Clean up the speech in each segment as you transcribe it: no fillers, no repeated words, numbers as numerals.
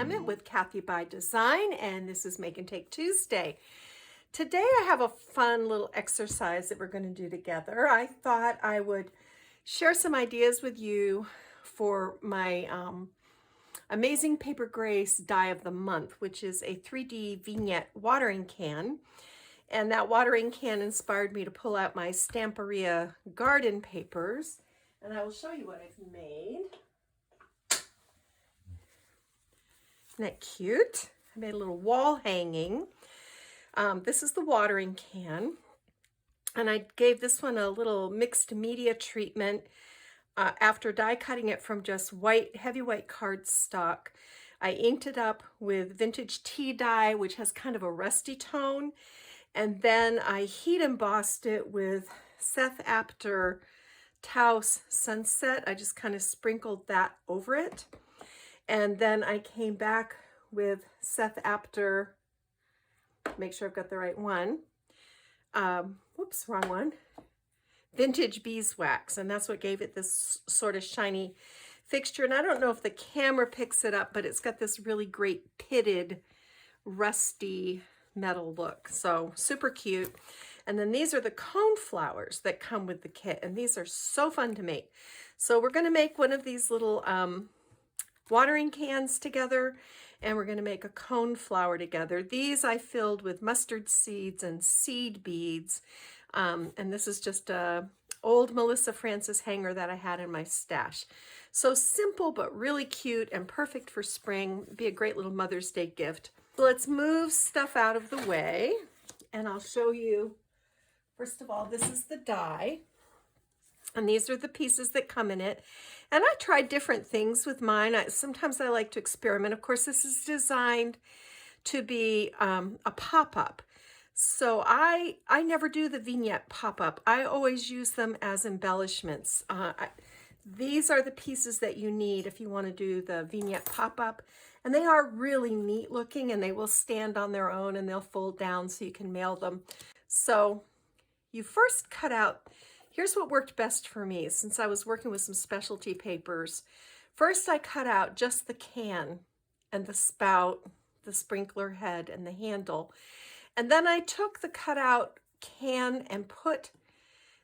Clement with Kathy by Design, and this is Make and Take Tuesday. Today I have a fun little exercise that we're going to do together. I thought I would share some ideas with you for my Amazing Paper Grace Die of the Month, which is a 3D vignette watering can. And that watering can inspired me to pull out my Stamperia garden papers, and I will show you what I've made. Isn't that cute? I made a little wall hanging. This is the watering can, and I gave this one a little mixed media treatment after die cutting it from just heavy white cardstock. I inked it up with vintage tea dye, which has kind of a rusty tone, and then I heat embossed it with Seth Apter Taos Sunset. I just kind of sprinkled that over it. And then I came back with Seth Apter, make sure I've got the right one. Whoops, wrong one. Vintage beeswax, and that's what gave it this sort of shiny fixture. And I don't know if the camera picks it up, but it's got this really great pitted, rusty metal look. So super cute. And then these are the coneflowers that come with the kit, and these are so fun to make. So we're going to make one of these little watering cans together, and we're going to make a coneflower together. These I filled with mustard seeds and seed beads, and this is just a old Melissa Francis hanger that I had in my stash. So simple but really cute and perfect for spring. Be a great little Mother's Day gift. So let's move stuff out of the way, and I'll show you. First of all, this is the die, and these are the pieces that come in it. And I tried different things with mine. Sometimes I like to experiment. Of course, this is designed to be a pop-up. So I never do the vignette pop-up. I always use them as embellishments. These are the pieces that you need if you want to do the vignette pop-up. And they are really neat looking, and they will stand on their own, and they'll fold down so you can mail them. So you first cut out. Here's what worked best for me, since I was working with some specialty papers. First, I cut out just the can and the spout, the sprinkler head, and the handle. And then I took the cutout can and put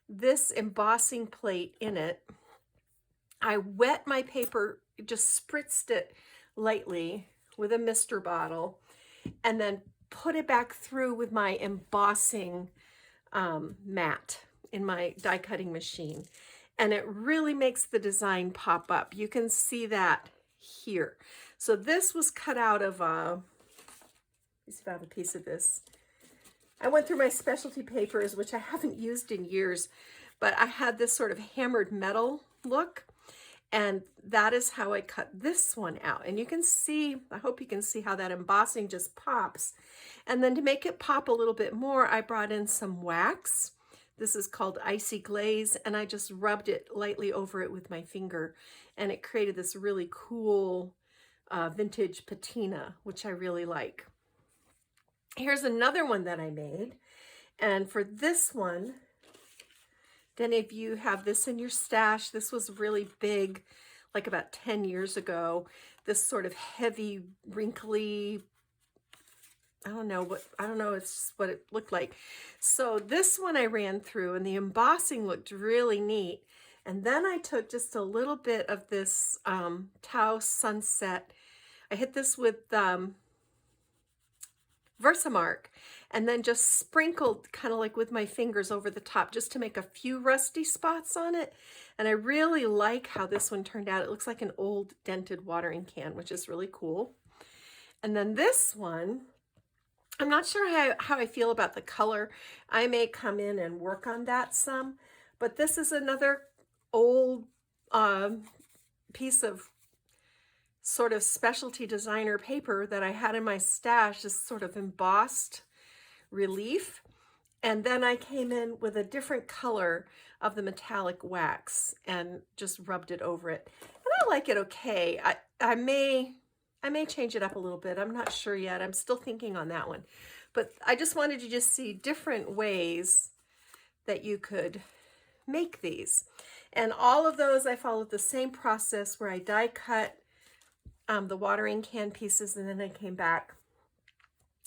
this embossing plate in it. I wet my paper, just spritzed it lightly with a mister bottle, and then put it back through with my embossing mat in my die cutting machine, and it really makes the design pop up. You can see that here. So this was cut out of let me see if I have a piece of this. I went through my specialty papers, which I haven't used in years, but I had this sort of hammered metal look, and that is how I cut this one out. And you can see, I hope you can see how that embossing just pops. And then to make it pop a little bit more, I brought in some wax. This is called Icy Glaze, and I just rubbed it lightly over it with my finger, and it created this really cool vintage patina, which I really like. Here's another one that I made, and for this one, then if you have this in your stash, this was really big, like about 10 years ago, this sort of heavy, wrinkly, I don't know, it's just what it looked like. So this one I ran through, and the embossing looked really neat. And then I took just a little bit of this Taos Sunset. I hit this with Versamark, and then just sprinkled kind of like with my fingers over the top, just to make a few rusty spots on it. And I really like how this one turned out. It looks like an old dented watering can, which is really cool. And then this one, I'm not sure how I feel about the color. I may come in and work on that some, but this is another old piece of sort of specialty designer paper that I had in my stash, this sort of embossed relief. And then I came in with a different color of the metallic wax and just rubbed it over it. And I like it okay. I may change it up a little bit. I'm not sure yet. I'm still thinking on that one. But I just wanted you to see different ways that you could make these. And all of those, I followed the same process where I die cut the watering can pieces, and then I came back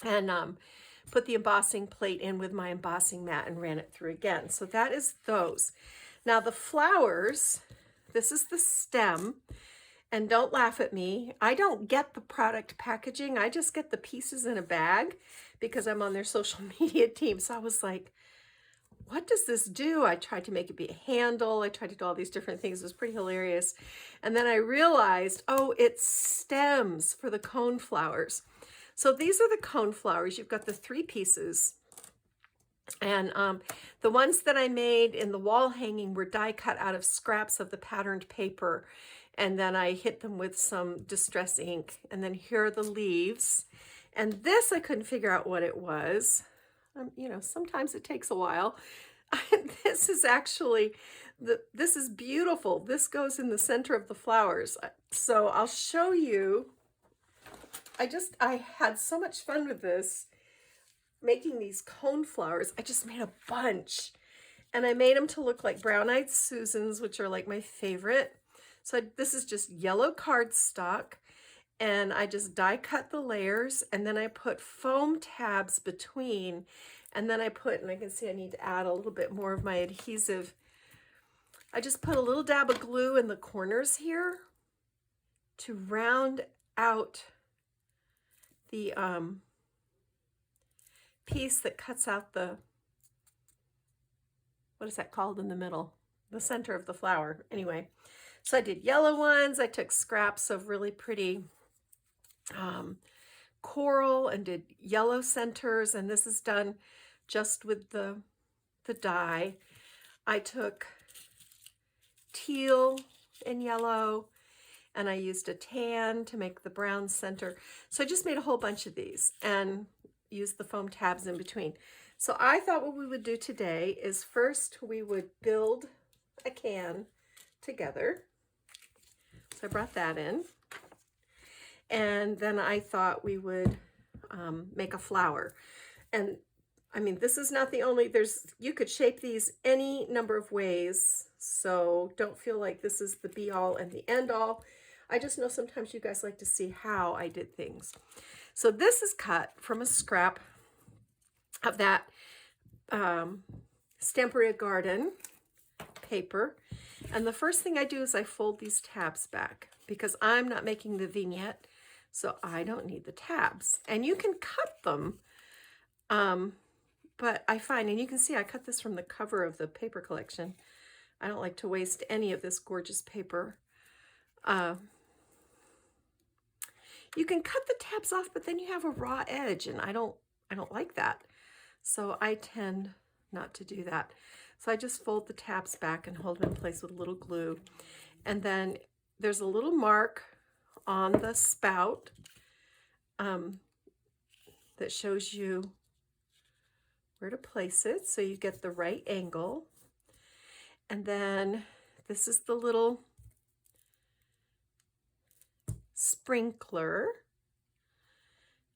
and put the embossing plate in with my embossing mat and ran it through again. So that is those. Now the flowers, this is the stem, and don't laugh at me. I don't get the product packaging. I just get the pieces in a bag because I'm on their social media team. So I was like, what does this do? I tried to make it be a handle. I tried to do all these different things. It was pretty hilarious. And then I realized, oh, it's stems for the coneflowers. So these are the coneflowers. You've got the 3 pieces. And the ones that I made in the wall hanging were die cut out of scraps of the patterned paper. And then I hit them with some distress ink. And then here are the leaves. And this, I couldn't figure out what it was. You know, sometimes it takes a while. This is actually, this is beautiful. This goes in the center of the flowers. So I'll show you. I had so much fun with this, making these coneflowers. I just made a bunch. And I made them to look like brown-eyed Susans, which are like my favorite. So this is just yellow cardstock. And I just die cut the layers, and then I put foam tabs between, and then I put, and I can see I need to add a little bit more of my adhesive. I just put a little dab of glue in the corners here to round out the piece that cuts out the, what is that called in the middle? The center of the flower. Anyway, so I did yellow ones. I took scraps of really pretty coral and did yellow centers, and this is done just with the dye. I took teal and yellow, and I used a tan to make the brown center. So I just made a whole bunch of these and used the foam tabs in between. So I thought what we would do today is first we would build a can together. So I brought that in. And then I thought we would make a flower. And I mean, this is not the only, you could shape these any number of ways. So don't feel like this is the be all and the end all. I just know sometimes you guys like to see how I did things. So this is cut from a scrap of that Stamperia Garden paper. And the first thing I do is I fold these tabs back because I'm not making the vignette. So I don't need the tabs, and you can cut them, but I find, and you can see I cut this from the cover of the paper collection. I don't like to waste any of this gorgeous paper. You can cut the tabs off, but then you have a raw edge, and I don't like that. So I tend not to do that. So I just fold the tabs back and hold them in place with a little glue. And then there's a little mark on the spout that shows you where to place it so you get the right angle. And then this is the little sprinkler,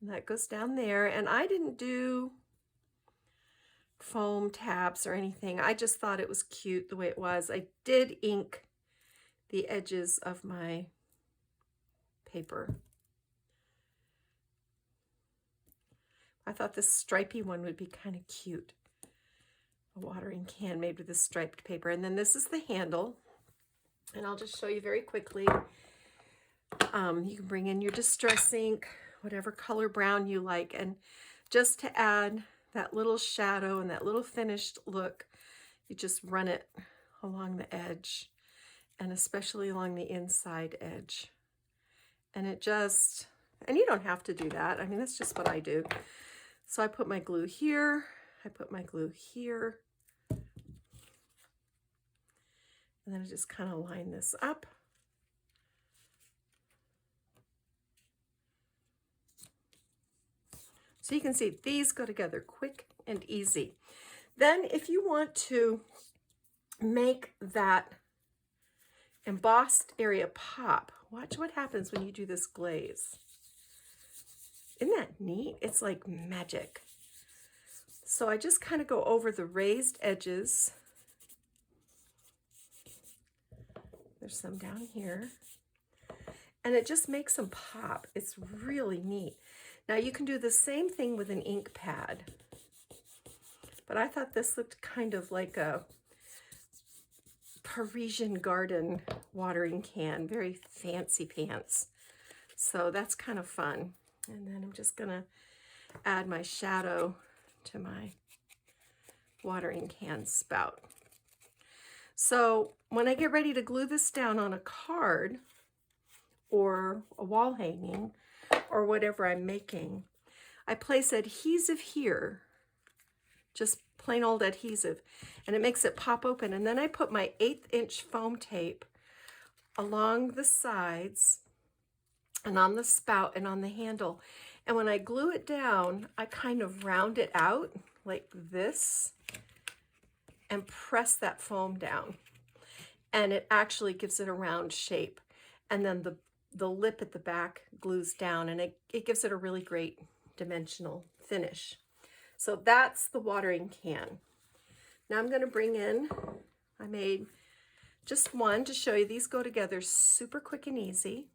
and that goes down there. And I didn't do foam tabs or anything. I just thought it was cute the way it was. I did ink the edges of my paper. I thought this stripy one would be kind of cute. A watering can made with this striped paper. And then this is the handle. And I'll just show you very quickly. You can bring in your distress ink, whatever color brown you like. And just to add that little shadow and that little finished look, you just run it along the edge, and especially along the inside edge. And it just, and you don't have to do that. I mean, that's just what I do. So I put my glue here, I put my glue here, and then I just kind of line this up. So you can see these go together quick and easy. Then if you want to make that embossed area pop, watch what happens when you do this glaze. Isn't that neat? It's like magic. So I just kind of go over the raised edges. There's some down here. and it just makes them pop. It's really neat. Now you can do the same thing with an ink pad, but I thought this looked kind of like a Parisian garden watering can, very fancy pants. So that's kind of fun. And then I'm just gonna add my shadow to my watering can spout. So when I get ready to glue this down on a card or a wall hanging or whatever I'm making, I place adhesive here, just plain old adhesive, and it makes it pop open. And then I put my 1/8 inch foam tape along the sides and on the spout and on the handle. And when I glue it down, I kind of round it out like this and press that foam down. And it actually gives it a round shape. And then the lip at the back glues down, and it gives it a really great dimensional finish. So that's the watering can. Now I'm going to bring in, I made just one to show you. These go together super quick and easy.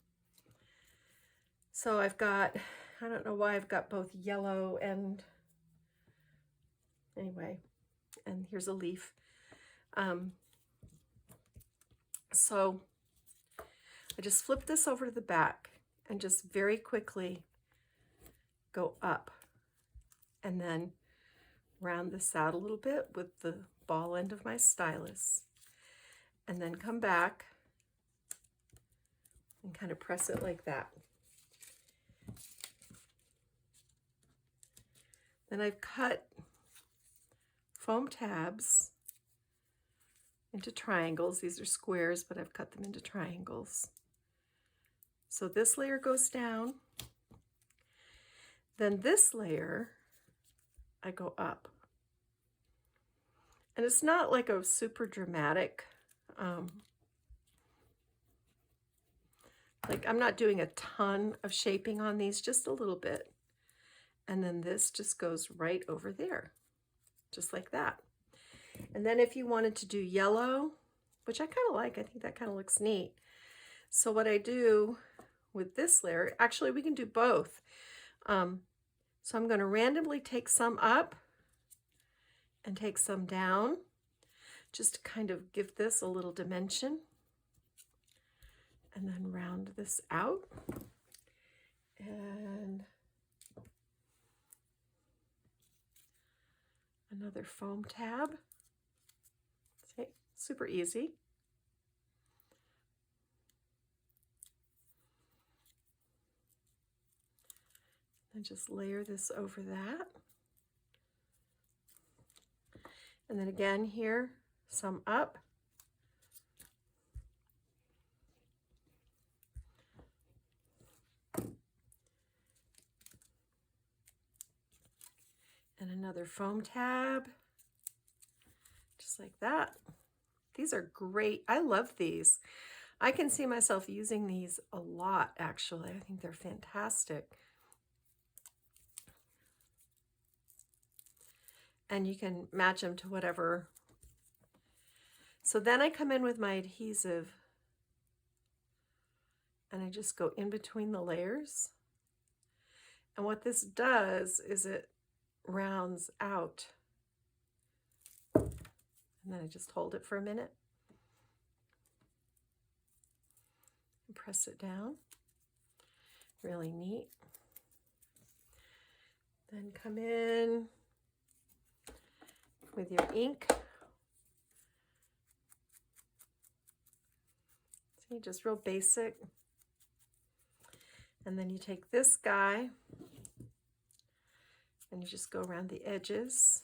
So I've got, I don't know why I've got both yellow and, anyway, and here's a leaf. So I just flip this over to the back and just very quickly go up and then round this out a little bit with the ball end of my stylus, and then come back and kind of press it like that. Then I've cut foam tabs into triangles. These are squares, but I've cut them into triangles. So this layer goes down. Then this layer, I go up. And it's not like a super dramatic, like I'm not doing a ton of shaping on these, just a little bit. And then this just goes right over there, just like that. And then if you wanted to do yellow, which I kind of like, I think that kind of looks neat. So what I do with this layer, actually we can do both. So I'm going to randomly take some up and take some down, just to kind of give this a little dimension. And then round this out. And another foam tab. See, super easy. And just layer this over that. And then again here, some up. And another foam tab, just like that. These are great. I love these. I can see myself using these a lot, actually. I think they're fantastic. And you can match them to whatever. So then I come in with my adhesive and I just go in between the layers. And what this does is it rounds out. And then I just hold it for a minute and press it down. Really neat. Then come in with your ink. See, just real basic. And then you take this guy and you just go around the edges,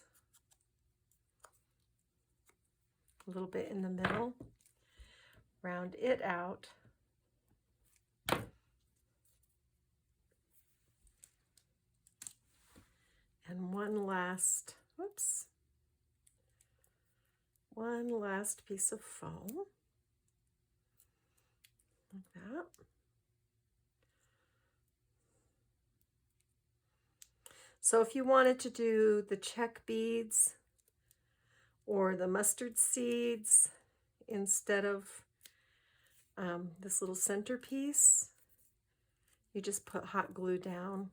a little bit in the middle, round it out. And one last piece of foam, like that. So if you wanted to do the check beads or the mustard seeds instead of this little centerpiece, you just put hot glue down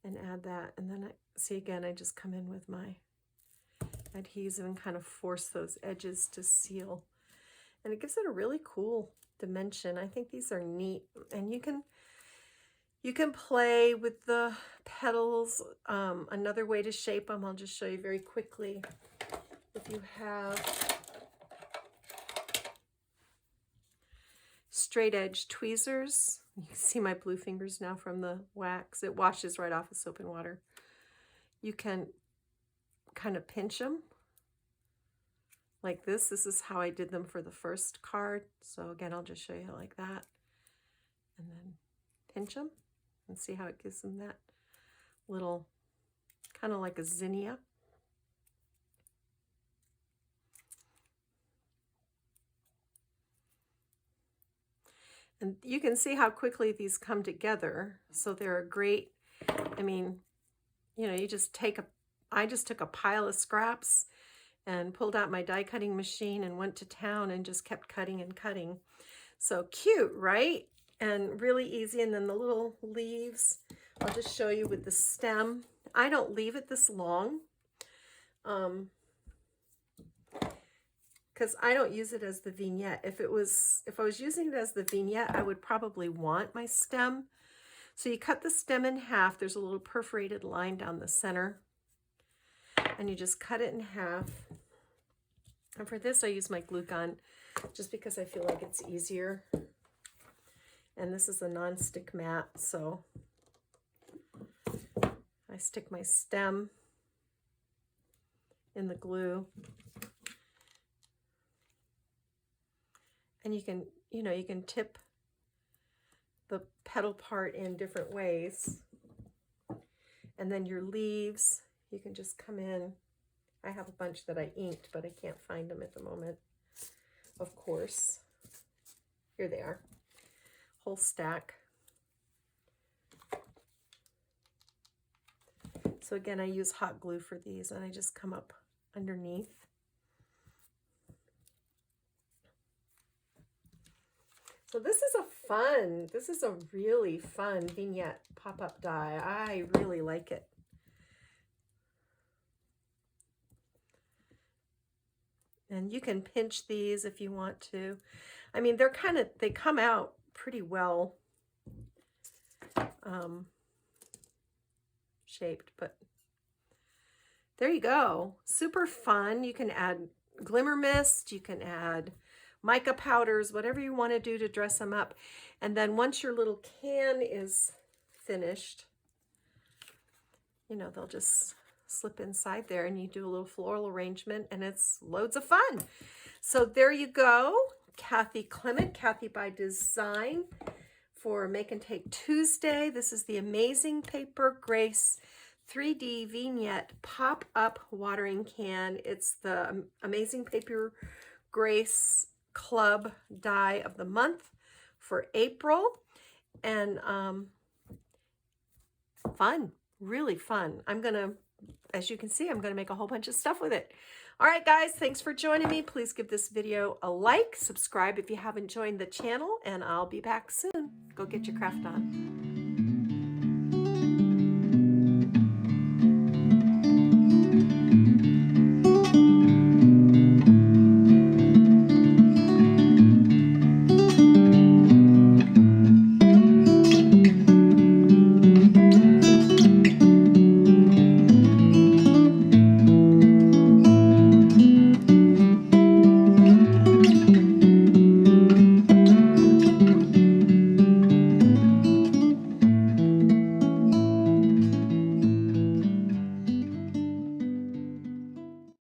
and add that. And then see again, I just come in with my adhesive and kind of force those edges to seal. And it gives it a really cool dimension. I think these are neat. And you can play with the petals. Another way to shape them, I'll just show you very quickly. If you have straight edge tweezers, you can see my blue fingers now from the wax. It washes right off with soap and water. You can kind of pinch them like this. This is how I did them for the first card. So again, I'll just show you like that. And then pinch them and see how it gives them that little, kind of like a zinnia. And you can see how quickly these come together. So they're a great, I mean, you know, you just take I just took a pile of scraps and pulled out my die cutting machine and went to town and just kept cutting and cutting. So cute, right? And really easy. And then the little leaves, I'll just show you with the stem. I don't leave it this long because I don't use it as the vignette. If I was using it as the vignette, I would probably want my stem. So you cut the stem in half. There's a little perforated line down the center. And you just cut it in half. And for this, I use my glue gun just because I feel like it's easier. And this is a non-stick mat, so I stick my stem in the glue. And you can, you know, you can tip the petal part in different ways. And then your leaves, you can just come in. I have a bunch that I inked, but I can't find them at the moment, of course. Here they are, whole stack. So again, I use hot glue for these, and I just come up underneath. So this is a really fun vignette pop-up die. I really like it. And you can pinch these if you want to. I mean, they come out pretty well shaped, but there you go. Super fun. You can add glimmer mist, you can add mica powders, whatever you want to do to dress them up. And then once your little can is finished, you know, they'll just slip inside there and you do a little floral arrangement and it's loads of fun. So there you go. Kathy Clement, Kathy by Design for Make and Take Tuesday. This is the Amazing Paper Grace 3D Vignette Pop-Up Watering Can. It's the Amazing Paper Grace Club Die of the Month for April. And fun, really fun. As you can see, I'm going to make a whole bunch of stuff with it. All right, guys, thanks for joining me. Please give this video a like, subscribe if you haven't joined the channel, and I'll be back soon. Go get your craft on.